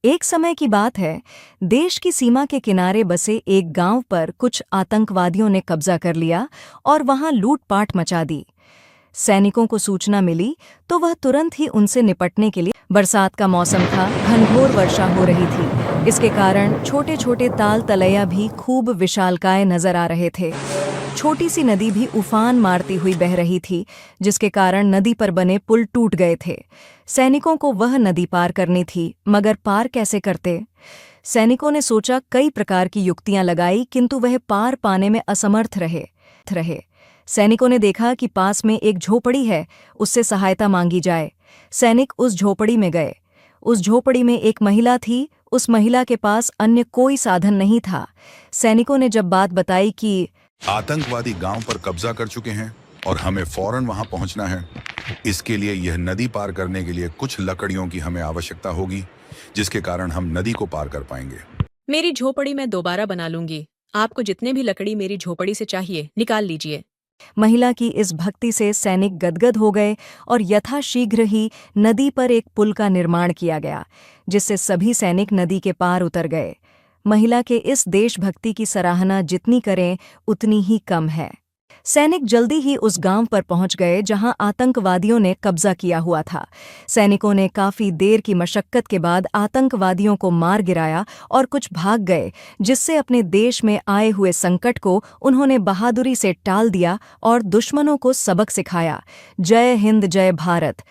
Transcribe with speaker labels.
Speaker 1: एक समय की बात है, देश की सीमा के किनारे बसे एक गांव पर कुछ आतंकवादियों ने कब्जा कर लिया और वहां लूटपाट मचा दी। सैनिकों को सूचना मिली तो वह तुरंत ही उनसे निपटने के लिए बरसात का मौसम था, घनघोर वर्षा हो रही थी। इसके कारण छोटे छोटे ताल तलैया भी खूब विशालकाय नजर आ रहे थे। छोटी सी नदी भी उफान मारती हुई बह रही थी, जिसके कारण नदी पर बने पुल टूट गए थे। सैनिकों को वह नदी पार करनी थी, मगर पार कैसे करते? सैनिकों ने सोचा, कई प्रकार की युक्तियां लगाई, किंतु वह पार पाने में असमर्थ रहे। सैनिकों ने देखा कि पास में एक झोपड़ी है, उससे सहायता मांगी जाए। सैनिक उस झोपड़ी में गए। उस झोपड़ी में एक महिला थी। उस महिला के पास अन्य कोई साधन नहीं था। सैनिकों ने जब बात बताई कि
Speaker 2: आतंकवादी गांव पर कब्जा कर चुके हैं और हमें फौरन वहां पहुंचना है। इसके लिए यह नदी पार करने के लिए कुछ लकड़ियों की हमें आवश्यकता होगी, जिसके कारण हम नदी को पार कर पाएंगे।
Speaker 3: मेरी झोपड़ी मैं दोबारा बना लूंगी। आपको जितने भी लकड़ी मेरी झोपड़ी से चाहिए, निकाल लीजिए।
Speaker 1: महिला की इस भक्ति से सैनिक गदगद हो गए और यथाशीघ्र ही नदी पर एक पुल का निर्माण किया गया, जिससे सभी सैनिक नदी के पार उतर गए। महिला के इस देशभक्ति की सराहना जितनी करें उतनी ही कम है। सैनिक जल्दी ही उस गांव पर पहुंच गए जहां आतंकवादियों ने कब्जा किया हुआ था। सैनिकों ने काफी देर की मशक्कत के बाद आतंकवादियों को मार गिराया और कुछ भाग गए, जिससे अपने देश में आए हुए संकट को उन्होंने बहादुरी से टाल दिया और दुश्मनों को सबक सिखाया। जय हिंद, जय भारत।